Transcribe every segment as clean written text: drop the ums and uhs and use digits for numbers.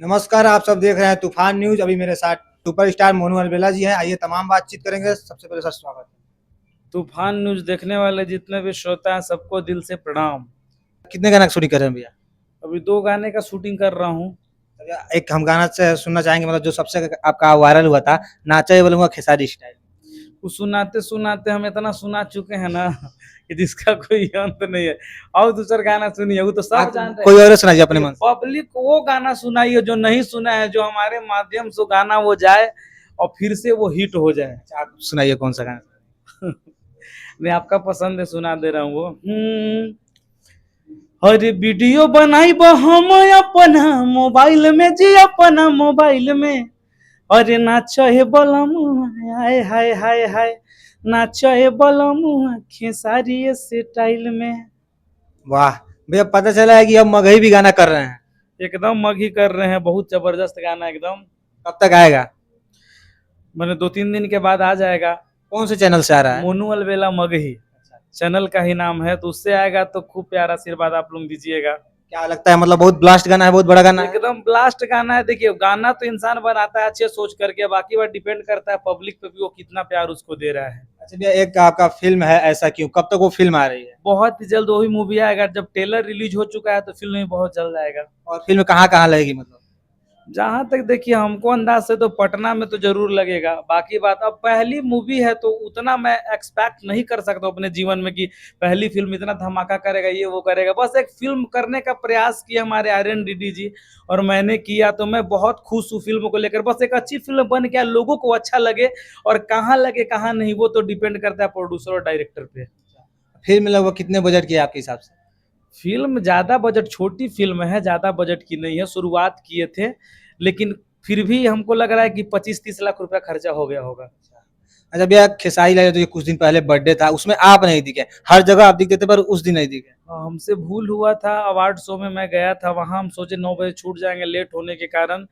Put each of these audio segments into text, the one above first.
नमस्कार, आप सब देख रहे हैं तूफान न्यूज। अभी मेरे साथ सुपरस्टार मोनू अलबेला जी हैं। आइए तमाम बातचीत करेंगे। सबसे पहले सर स्वागत है। तूफान न्यूज देखने वाले जितने भी श्रोता हैं सबको दिल से प्रणाम। कितने गाना शूटिंग कर रहे हैं भैया? अभी 2 गाने का शूटिंग कर रहा हूँ। भैया, एक हम गाना से सुनना चाहेंगे, मतलब जो सबसे आपका वायरल हुआ था, नाचा ये बोलूंगा खेसारी स्टाइल। वो सुनाते सुनाते हम इतना सुना चुके हैं ना कि जिसका कोई अंत नहीं है। और दूसरा गाना सुनिए, वो तो सब आप जान रहे कोई हैं। और सुनाइए अपने मन से। पब्लिक को वो गाना सुनाइए जो नहीं सुना है, जो हमारे माध्यम से गाना वो जाए और फिर से वो हिट हो जाए। अच्छा, आप सुनाइए कौन सा गाना। मैं आपका पसंद है सुना दे रहा हूँ वो। अरे वीडियो बनाई हम अपना मोबाइल में जी, अपना मोबाइल में। अरे नाचो हे बलमुआ, हाय हाय हाय हाय, नाचो हे बलमुआ खेसारी स्टाइल में। वाह भैया, पता चला है कि अब मगही भी गाना कर रहे हैं। एकदम मगी कर रहे हैं, बहुत जबरदस्त गाना एकदम। कब तक आएगा? मैंने 2-3 दिन के बाद आ जाएगा। कौन से चैनल से आ रहा है? मोनू अलबेला मगही चैनल का ही नाम है, तो उससे आएगा तो खूब प्यारा आशीर्वाद आप लोग दीजिएगा। क्या लगता है, मतलब बहुत ब्लास्ट गाना है, बहुत बड़ा गाना है? एकदम ब्लास्ट गाना है। देखिए, गाना तो इंसान बनाता है अच्छे सोच करके, बाकी बात डिपेंड करता है पब्लिक पे भी, वो कितना प्यार उसको दे रहा है। अच्छा भैया, एक आपका फिल्म है ऐसा क्यों, कब तक वो फिल्म आ रही है? बहुत ही जल्द वही मूवी आएगा। जब ट्रेलर रिलीज हो चुका है तो फिल्म भी बहुत जल्द आएगा। और फिल्म कहाँ कहाँ लगेगी मतलब? जहां तक देखिए हमको अंदाज से तो पटना में तो जरूर लगेगा। बाकी बात, अब पहली मूवी है तो उतना मैं एक्सपेक्ट नहीं कर सकता अपने जीवन में कि पहली फिल्म इतना धमाका करेगा, ये वो करेगा। बस एक फिल्म करने का प्रयास किया हमारे आर्यन डीडी जी, और मैंने किया, तो मैं बहुत खुश हूँ फिल्म को लेकर। बस एक अच्छी फिल्म बन के लोगों को अच्छा लगे, और कहाँ लगे कहाँ नहीं वो तो डिपेंड करता है प्रोड्यूसर और डायरेक्टर पे। फिल्म लगभग कितने बजट की है आपके हिसाब से? फिल्म ज्यादा बजट, छोटी फिल्म है, ज्यादा बजट की नहीं है। शुरुआत किए थे, लेकिन फिर भी हमको लग रहा है कि 25-30 लाख रुपया खर्चा हो गया होगा। अच्छा भैया, खेसारी लाल यादव जी कुछ दिन पहले बर्थडे था, उसमें आप नहीं दिखे। हर जगह आप दिखते थे पर उस दिन नहीं दिखे। हमसे भूल हुआ था। अवार्ड शो में मैं गया था, वहां हम सोचे 9 बजे छूट जाएंगे, लेट होने के कारण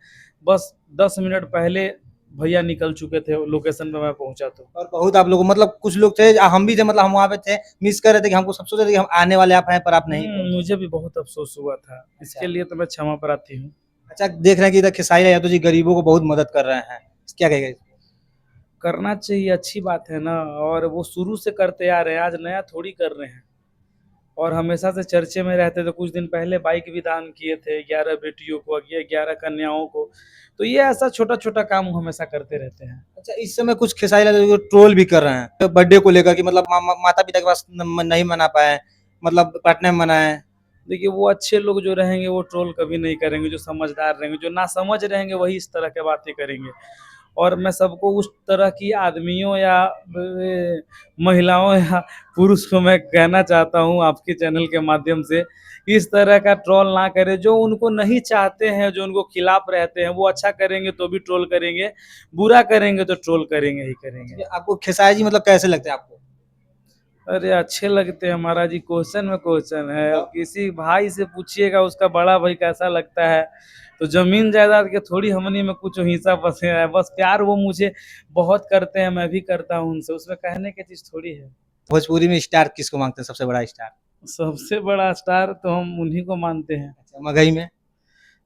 बस 10 मिनट पहले भैया निकल चुके थे लोकेशन पे मैं पहुंचा तो। और बहुत आप लोग, मतलब कुछ लोग थे, हम भी थे, मतलब हम वहाँ पे थे, मिस कर रहे थे कि हमको सब सोच रहे थे कि हम आने वाले आप हैं, पर आप नहीं पहुंचे। मुझे भी बहुत अफसोस हुआ था, इसके लिए तो मैं क्षमा प्रार्थी हूँ। अच्छा, देख रहे हैं कि इधर खेसारी लाल यादव जी गरीबों को बहुत मदद कर रहे हैं, क्या कहेगा? करना चाहिए, अच्छी बात है ना। और वो शुरू से करते आ रहे हैं, आज नया थोड़ी कर रहे हैं। और हमेशा से चर्चे में रहते थे। कुछ दिन पहले बाइक भी दान किए थे 11 बेटियों को, 11 कन्याओं को। तो ये ऐसा छोटा छोटा काम हमेशा करते रहते हैं। अच्छा, इस समय कुछ खेसारी लाल यादव जी को ट्रोल भी कर रहे हैं बर्थडे को लेकर कि मतलब माता पिता के पास नहीं मना पाए, मतलब पटना में मनाए। देखिए, वो अच्छे लोग जो रहेंगे वो ट्रोल कभी नहीं करेंगे। जो समझदार रहेंगे, जो ना समझ रहेंगे, वही इस तरह के बातें करेंगे। और मैं सबको उस तरह की आदमियों या महिलाओं या पुरुष को मैं कहना चाहता हूँ आपके चैनल के माध्यम से, इस तरह का ट्रोल ना करें। जो उनको नहीं चाहते हैं, जो उनको खिलाफ रहते हैं, वो अच्छा करेंगे तो भी ट्रोल करेंगे, बुरा करेंगे तो ट्रोल करेंगे ही करेंगे। आपको खेसारी जी मतलब कैसे लगते हैं आपको? अरे अच्छे लगते हैं महाराज जी, क्वेश्चन में क्वेश्चन है। अब किसी भाई से पूछिएगा उसका बड़ा भाई कैसा लगता है, तो जमीन जायदाद के थोड़ी हमनी में कुछ हिस्सा फंसे है। बस प्यार वो मुझे बहुत करते हैं, मैं भी करता हूँ उनसे, उसमें कहने की चीज थोड़ी है। भोजपुरी में स्टार किसको मांगते हैं, सबसे बड़ा स्टार? सबसे बड़ा स्टार तो हम उन्हीं को मानते हैं। अच्छा, मगही में?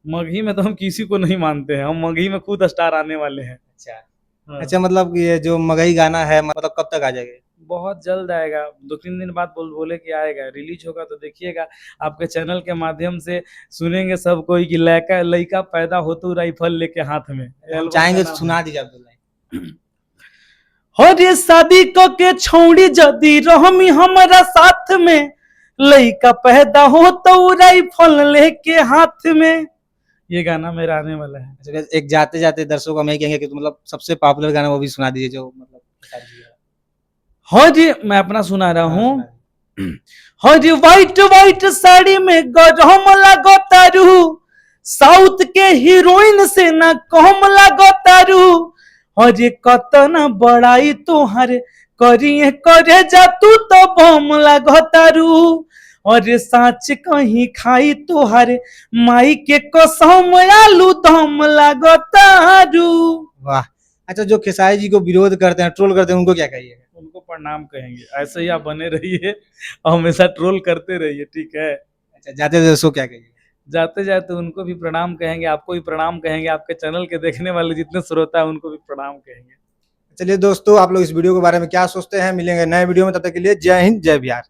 मगही में तो हम किसी को नहीं मानते हैं, हम मगही में खुद स्टार आने वाले हैं। अच्छा। हाँ। अच्छा, मतलब ये जो मगही गाना है, मतलब कब तक आ जाएगा? बहुत जल्द आएगा, 2-3 दिन बाद बोले कि आएगा, रिलीज होगा तो देखिएगा। आपके चैनल के माध्यम से सुनेंगे सब कोई कि लड़का लड़का पैदा हो तो राइफल लेके हाथ में। हम चाहेंगे तो सुना दीजिए आप दो लाइन। हो रे शादी को के छौड़ी जदी रहमी हमारा साथ में, लड़का पैदा हो तो राइफल लेके हाथ में। ये गाना मेरा आने वाला है। अच्छा, एक जाते जाते दर्शकों को हम यही कहेंगे कि मतलब सबसे पॉपुलर गाना वो भी सुना दीजिए जो मतलब खेसारी जी का। हो जी, मैं अपना सुना रहा हाँ, हूँ। सुना दीजिए। हो जी, व्हाइट व्हाइट साड़ी में गरम लगो तारू, साउथ के हीरोइन से ना कम लगो तारू। हो जी, कतना बड़ाई तोहरे करिए करे जा, तू तो बम लगो तारू। और साच कहीं खाई तोहरे माई के कसम, आलू दम लगो तारू। वाह। अच्छा, जो खेसारी जी को विरोध करते हैं, ट्रोल करते हैं, उनको क्या कहिएगा? उनको प्रणाम कहेंगे। ऐसे ही आप बने रहिए और हमेशा ट्रोल करते रहिए, ठीक है। अच्छा, जाते दर्शकों को क्या कहिएगा? जाते जाते उनको भी प्रणाम कहेंगे, आपको भी प्रणाम कहेंगे, आपके चैनल के देखने वाले जितने श्रोता है उनको भी प्रणाम कहेंगे। चलिए दोस्तों, आप लोग इस वीडियो के बारे में क्या सोचते हैं? मिलेंगे नए वीडियो में, तब तक के लिए जय हिंद, जय बिहार।